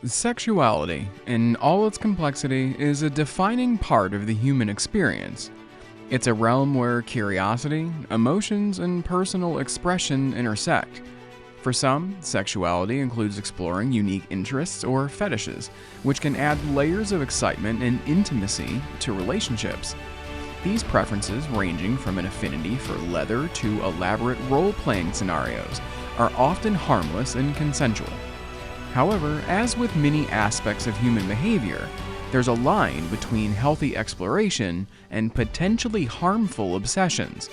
Sexuality, in all its complexity, is a defining part of the human experience. It's a realm where curiosity, emotions, and personal expression intersect. For some, sexuality includes exploring unique interests or fetishes, which can add layers of excitement and intimacy to relationships. These preferences, ranging from an affinity for leather to elaborate role-playing scenarios, are often harmless and consensual. However, as with many aspects of human behavior, there's a line between healthy exploration and potentially harmful obsessions.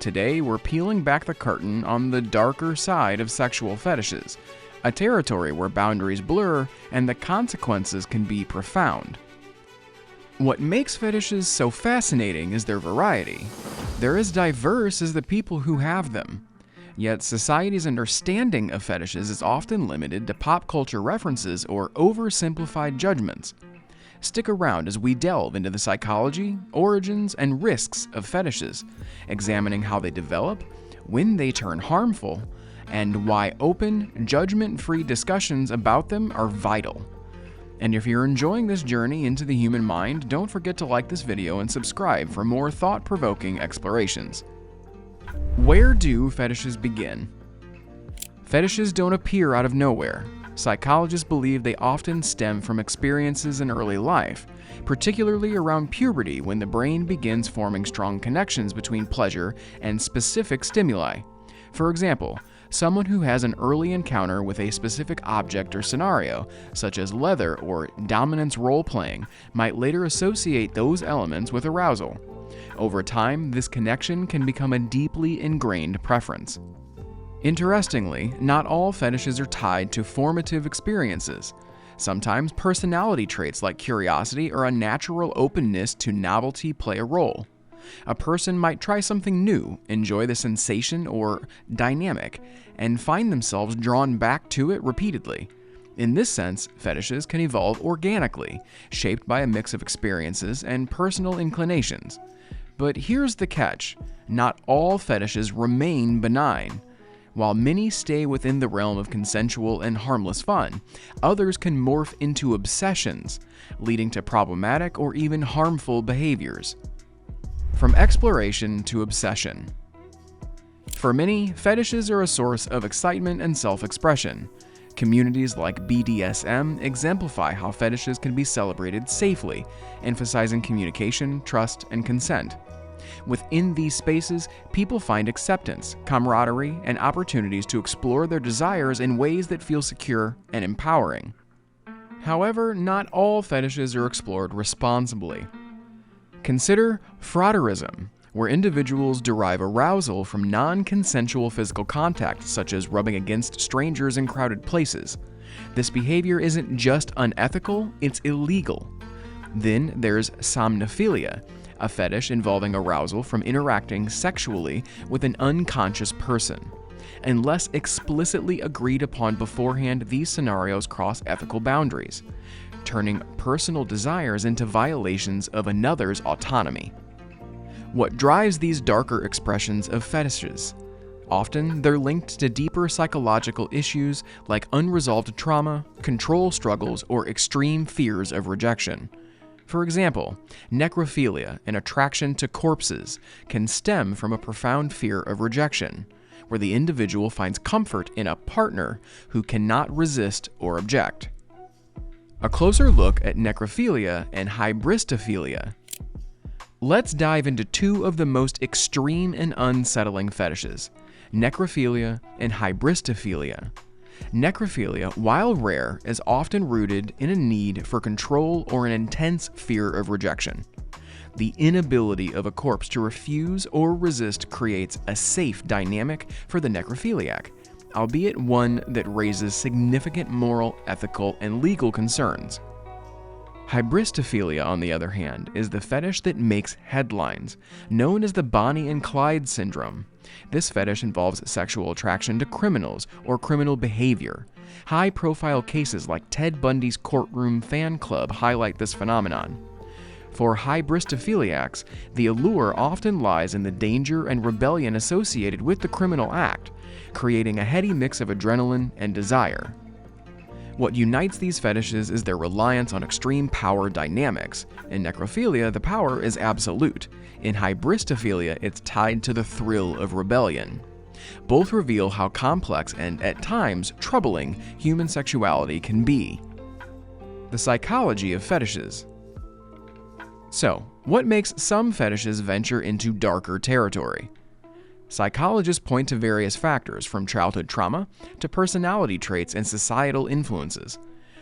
Today, we're peeling back the curtain on the darker side of sexual fetishes, a territory where boundaries blur and the consequences can be profound. What makes fetishes so fascinating is their variety. They're as diverse as the people who have them. Yet society's understanding of fetishes is often limited to pop culture references or oversimplified judgments. Stick around as we delve into the psychology, origins, and risks of fetishes, examining how they develop, when they turn harmful, and why open, judgment-free discussions about them are vital. And if you're enjoying this journey into the human mind, don't forget to like this video and subscribe for more thought-provoking explorations. Where do fetishes begin? Fetishes don't appear out of nowhere. Psychologists believe they often stem from experiences in early life, particularly around puberty when the brain begins forming strong connections between pleasure and specific stimuli. For example, someone who has an early encounter with a specific object or scenario, such as leather or dominance role-playing, might later associate those elements with arousal. Over time, this connection can become a deeply ingrained preference. Interestingly, not all fetishes are tied to formative experiences. Sometimes personality traits like curiosity or a natural openness to novelty play a role. A person might try something new, enjoy the sensation or dynamic, and find themselves drawn back to it repeatedly. In this sense, fetishes can evolve organically, shaped by a mix of experiences and personal inclinations. But here's the catch: not all fetishes remain benign. While many stay within the realm of consensual and harmless fun, others can morph into obsessions, leading to problematic or even harmful behaviors. From exploration to obsession. For many, fetishes are a source of excitement and self-expression. Communities like BDSM exemplify how fetishes can be celebrated safely, emphasizing communication, trust, and consent. Within these spaces, people find acceptance, camaraderie, and opportunities to explore their desires in ways that feel secure and empowering. However, not all fetishes are explored responsibly. Consider frotteurism, where individuals derive arousal from non-consensual physical contact, such as rubbing against strangers in crowded places. This behavior isn't just unethical, it's illegal. Then there's somnophilia, a fetish involving arousal from interacting sexually with an unconscious person. Unless explicitly agreed upon beforehand, these scenarios cross ethical boundaries, turning personal desires into violations of another's autonomy. What drives these darker expressions of fetishes? Often, they're linked to deeper psychological issues like unresolved trauma, control struggles, or extreme fears of rejection. For example, necrophilia, an attraction to corpses, can stem from a profound fear of rejection, where the individual finds comfort in a partner who cannot resist or object. A closer look at necrophilia and hybristophilia. Let's dive into two of the most extreme and unsettling fetishes, necrophilia and hybristophilia. Necrophilia, while rare, is often rooted in a need for control or an intense fear of rejection. The inability of a corpse to refuse or resist creates a safe dynamic for the necrophiliac, albeit one that raises significant moral, ethical, and legal concerns. Hybristophilia, on the other hand, is the fetish that makes headlines, known as the Bonnie and Clyde syndrome. This fetish involves sexual attraction to criminals or criminal behavior. High-profile cases like Ted Bundy's courtroom fan club highlight this phenomenon. For hybristophiliacs, the allure often lies in the danger and rebellion associated with the criminal act, creating a heady mix of adrenaline and desire. What unites these fetishes is their reliance on extreme power dynamics. In necrophilia, the power is absolute. In hybristophilia, it's tied to the thrill of rebellion. Both reveal how complex and, at times, troubling human sexuality can be. The psychology of fetishes. So, what makes some fetishes venture into darker territory? Psychologists point to various factors, from childhood trauma to personality traits and societal influences.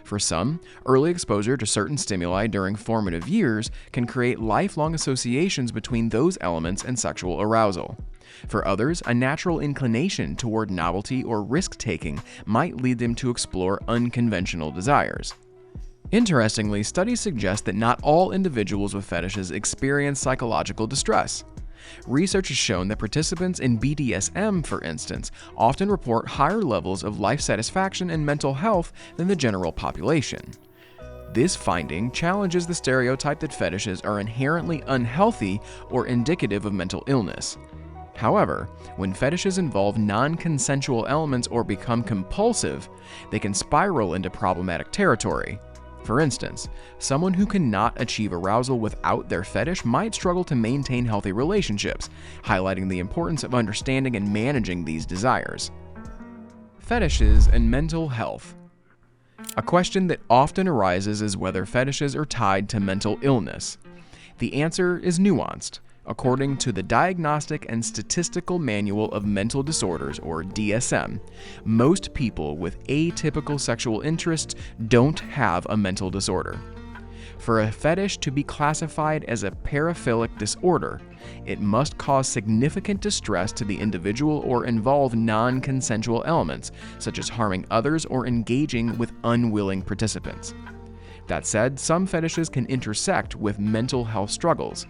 For some, early exposure to certain stimuli during formative years can create lifelong associations between those elements and sexual arousal. For others, a natural inclination toward novelty or risk-taking might lead them to explore unconventional desires. Interestingly, studies suggest that not all individuals with fetishes experience psychological distress. Research has shown that participants in BDSM, for instance, often report higher levels of life satisfaction and mental health than the general population. This finding challenges the stereotype that fetishes are inherently unhealthy or indicative of mental illness. However, when fetishes involve non-consensual elements or become compulsive, they can spiral into problematic territory. For instance, someone who cannot achieve arousal without their fetish might struggle to maintain healthy relationships, highlighting the importance of understanding and managing these desires. Fetishes and mental health. A question that often arises is whether fetishes are tied to mental illness. The answer is nuanced. According to the Diagnostic and Statistical Manual of Mental Disorders, or DSM, most people with atypical sexual interests don't have a mental disorder. For a fetish to be classified as a paraphilic disorder, it must cause significant distress to the individual or involve non-consensual elements, such as harming others or engaging with unwilling participants. That said, some fetishes can intersect with mental health struggles.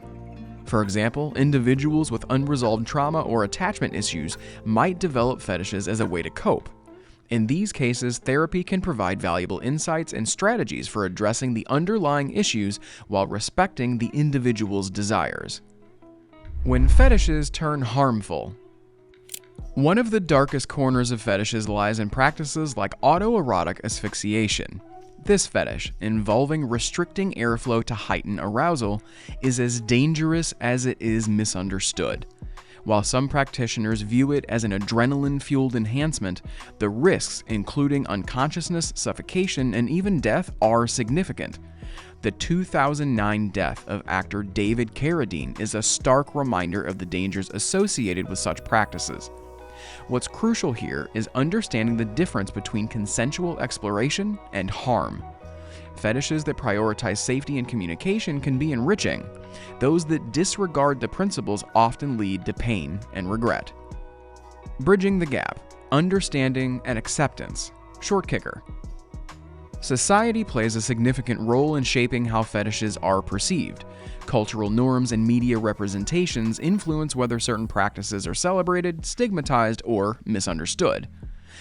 For example, individuals with unresolved trauma or attachment issues might develop fetishes as a way to cope. In these cases, therapy can provide valuable insights and strategies for addressing the underlying issues while respecting the individual's desires. When fetishes turn harmful. One of the darkest corners of fetishes lies in practices like autoerotic asphyxiation. This fetish, involving restricting airflow to heighten arousal, is as dangerous as it is misunderstood. While some practitioners view it as an adrenaline-fueled enhancement, the risks, including unconsciousness, suffocation, and even death, are significant. The 2009 death of actor David Carradine is a stark reminder of the dangers associated with such practices. What's crucial here is understanding the difference between consensual exploration and harm. Fetishes that prioritize safety and communication can be enriching. Those that disregard the principles often lead to pain and regret. Bridging the gap, understanding and acceptance. Short kicker. Society plays a significant role in shaping how fetishes are perceived. Cultural norms and media representations influence whether certain practices are celebrated, stigmatized, or misunderstood.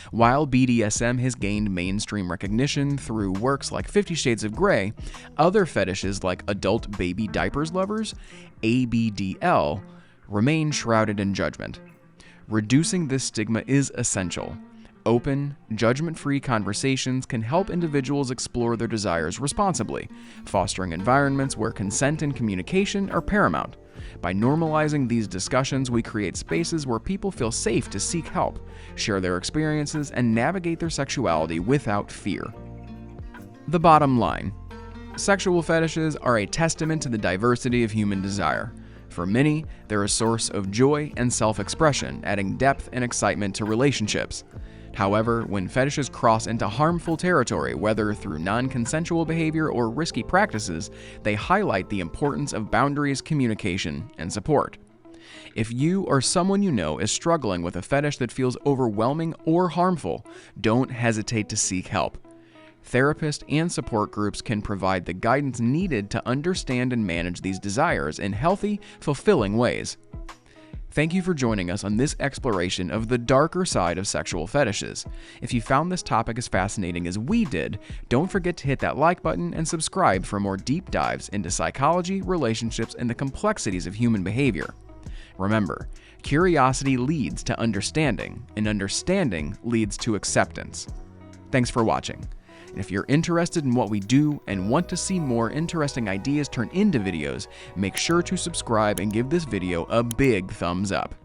While BDSM has gained mainstream recognition through works like 50 Shades of Grey, other fetishes like adult baby diapers lovers, ABDL, remain shrouded in judgment. Reducing this stigma is essential. Open, judgment-free conversations can help individuals explore their desires responsibly, fostering environments where consent and communication are paramount. By normalizing these discussions, we create spaces where people feel safe to seek help, share their experiences, and navigate their sexuality without fear. The bottom line: sexual fetishes are a testament to the diversity of human desire. For many, they're a source of joy and self-expression, adding depth and excitement to relationships. However, when fetishes cross into harmful territory, whether through non-consensual behavior or risky practices, they highlight the importance of boundaries, communication, and support. If you or someone you know is struggling with a fetish that feels overwhelming or harmful, don't hesitate to seek help. Therapists and support groups can provide the guidance needed to understand and manage these desires in healthy, fulfilling ways. Thank you for joining us on this exploration of the darker side of sexual fetishes. If you found this topic as fascinating as we did, don't forget to hit that like button and subscribe for more deep dives into psychology, relationships, and the complexities of human behavior. Remember, curiosity leads to understanding, and understanding leads to acceptance. Thanks for watching. If you're interested in what we do and want to see more interesting ideas turned into videos, make sure to subscribe and give this video a big thumbs up.